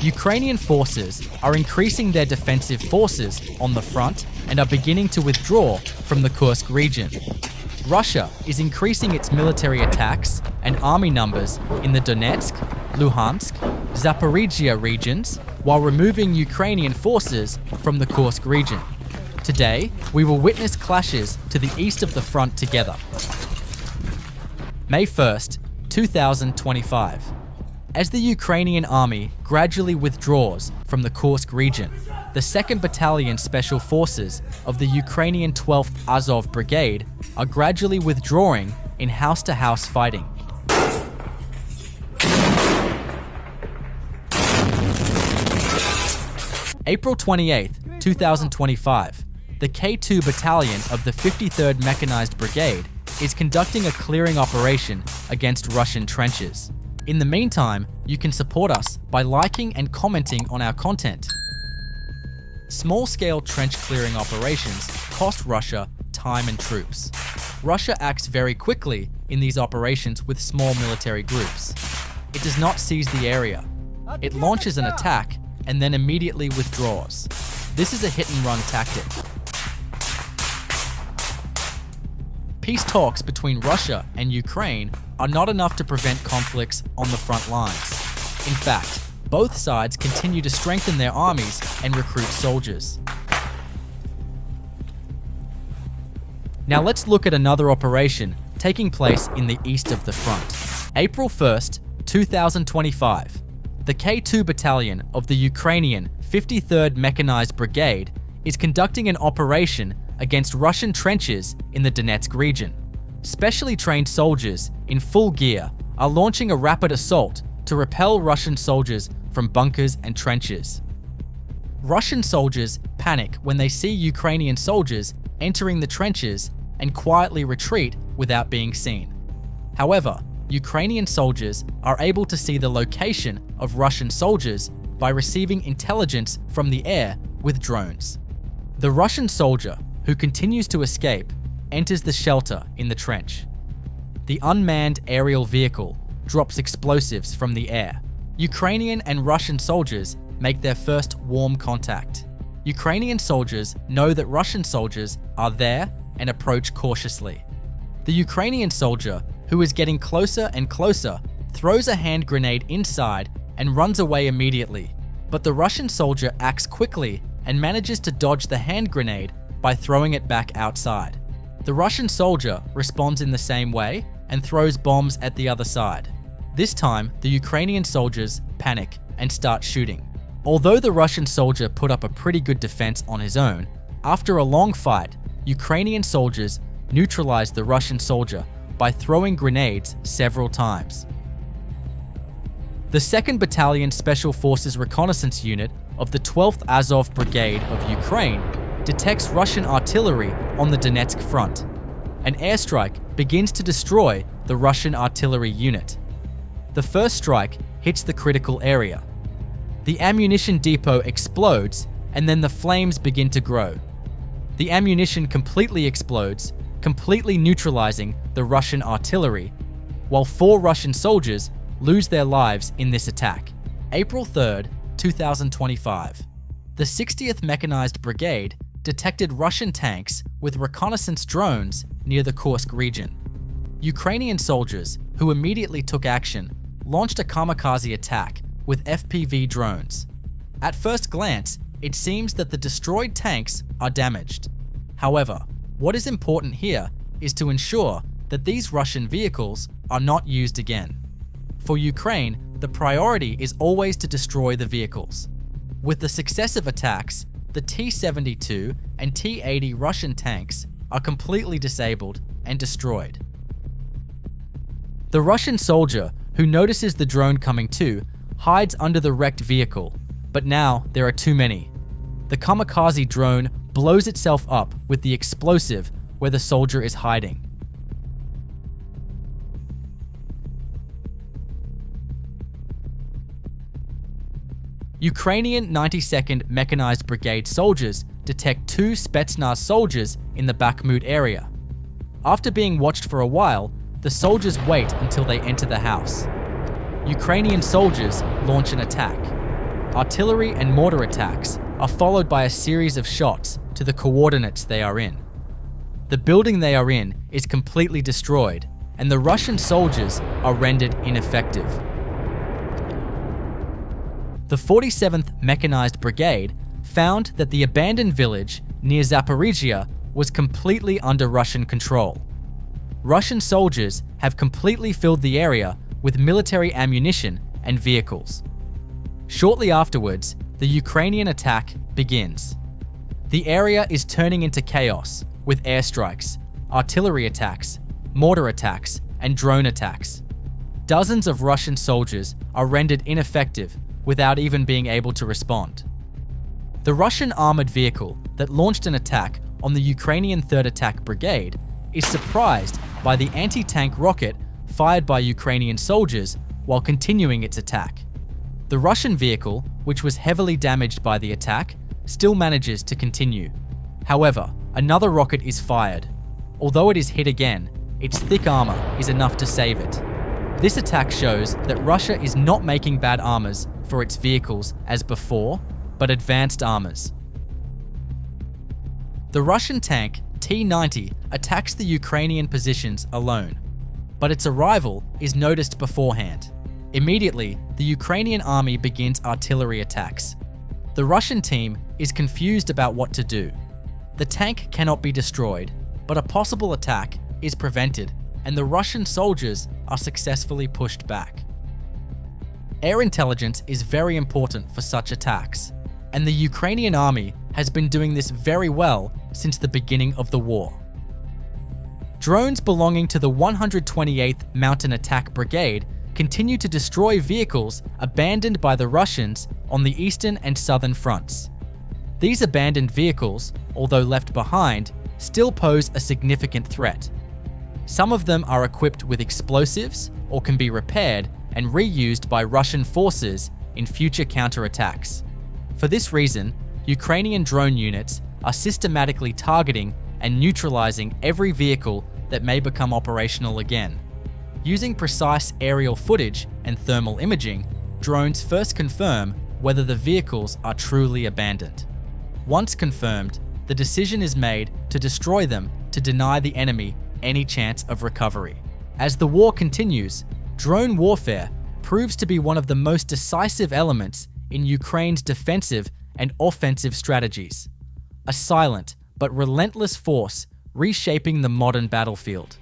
Ukrainian forces are increasing their defensive forces on the front and are beginning to withdraw from the Kursk region. Russia is increasing its military attacks and army numbers in the Donetsk, Luhansk, Zaporizhia regions while removing Ukrainian forces from the Kursk region. Today, we will witness clashes to the east of the front together. May 1st, 2025. As the Ukrainian army gradually withdraws from the Kursk region, the 2nd Battalion Special Forces of the Ukrainian 12th Azov Brigade are gradually withdrawing in house-to-house fighting. April 28, 2025, the K2 Battalion of the 53rd Mechanized Brigade is conducting a clearing operation against Russian trenches. In the meantime, you can support us by liking and commenting on our content. Small-scale trench clearing operations cost Russia time and troops. Russia acts very quickly in these operations with small military groups. It does not seize the area. It launches an attack and then immediately withdraws. This is a hit-and-run tactic. Peace talks between Russia and Ukraine are not enough to prevent conflicts on the front lines. In fact, both sides continue to strengthen their armies and recruit soldiers. Now let's look at another operation taking place in the east of the front. April 1st, 2025. The K2 Battalion of the Ukrainian 53rd Mechanized Brigade is conducting an operation against Russian trenches in the Donetsk region. Specially trained soldiers in full gear are launching a rapid assault to repel Russian soldiers from bunkers and trenches. Russian soldiers panic when they see Ukrainian soldiers entering the trenches and quietly retreat without being seen. However, Ukrainian soldiers are able to see the location of Russian soldiers by receiving intelligence from the air with drones. The Russian soldier, who continues to escape, enters the shelter in the trench. The unmanned aerial vehicle drops explosives from the air. Ukrainian and Russian soldiers make their first warm contact. Ukrainian soldiers know that Russian soldiers are there and approach cautiously. The Ukrainian soldier, who is getting closer and closer, throws a hand grenade inside and runs away immediately. But the Russian soldier acts quickly and manages to dodge the hand grenade by throwing it back outside. The Russian soldier responds in the same way and throws bombs at the other side. This time, the Ukrainian soldiers panic and start shooting. Although the Russian soldier put up a pretty good defense on his own, after a long fight, Ukrainian soldiers neutralized the Russian soldier by throwing grenades several times. The 2nd Battalion Special Forces Reconnaissance Unit of the 12th Azov Brigade of Ukraine detects Russian artillery on the Donetsk front. An airstrike begins to destroy the Russian artillery unit. The first strike hits the critical area. The ammunition depot explodes, and then the flames begin to grow. The ammunition completely explodes, completely neutralizing the Russian artillery, while 4 Russian soldiers lose their lives in this attack. April 3rd, 2025. The 60th Mechanized Brigade detected Russian tanks with reconnaissance drones near the Kursk region. Ukrainian soldiers, who immediately took action, launched a kamikaze attack with FPV drones. At first glance, it seems that the destroyed tanks are damaged. However, what is important here is to ensure that these Russian vehicles are not used again. For Ukraine, the priority is always to destroy the vehicles. With the successive attacks, the T-72 and T-80 Russian tanks are completely disabled and destroyed. The Russian soldier, who notices the drone coming too, hides under the wrecked vehicle, but now there are too many. The kamikaze drone blows itself up with the explosive where the soldier is hiding. Ukrainian 92nd Mechanized Brigade soldiers detect 2 Spetsnaz soldiers in the Bakhmut area. After being watched for a while, the soldiers wait until they enter the house. Ukrainian soldiers launch an attack. artillery and mortar attacks are followed by a series of shots to the coordinates they are in. The building they are in is completely destroyed, and the Russian soldiers are rendered ineffective. The 47th Mechanized Brigade found that the abandoned village near Zaporizhia was completely under Russian control. Russian soldiers have completely filled the area with military ammunition and vehicles. Shortly afterwards, the Ukrainian attack begins. The area is turning into chaos with airstrikes, artillery attacks, mortar attacks, and drone attacks. Dozens of Russian soldiers are rendered ineffective without even being able to respond. The Russian armored vehicle that launched an attack on the Ukrainian 3rd Attack Brigade is surprised by the anti-tank rocket fired by Ukrainian soldiers while continuing its attack. The Russian vehicle, which was heavily damaged by the attack, still manages to continue. However, another rocket is fired. Although it is hit again, its thick armor is enough to save it. This attack shows that Russia is not making bad armors for its vehicles as before, but advanced armors. The Russian tank T-90 attacks the Ukrainian positions alone, but its arrival is noticed beforehand. Immediately, the Ukrainian army begins artillery attacks. The Russian team is confused about what to do. The tank cannot be destroyed, but a possible attack is prevented, and the Russian soldiers are successfully pushed back. Air intelligence is very important for such attacks, and the Ukrainian army has been doing this very well since the beginning of the war. Drones belonging to the 128th Mountain Attack Brigade continue to destroy vehicles abandoned by the Russians on the eastern and southern fronts. These abandoned vehicles, although left behind, still pose a significant threat. Some of them are equipped with explosives or can be repaired and reused by Russian forces in future counterattacks. For this reason, Ukrainian drone units are systematically targeting and neutralizing every vehicle that may become operational again. Using precise aerial footage and thermal imaging, drones first confirm whether the vehicles are truly abandoned. Once confirmed, the decision is made to destroy them to deny the enemy any chance of recovery. As the war continues, drone warfare proves to be one of the most decisive elements in Ukraine's defensive and offensive strategies. A silent but relentless force reshaping the modern battlefield.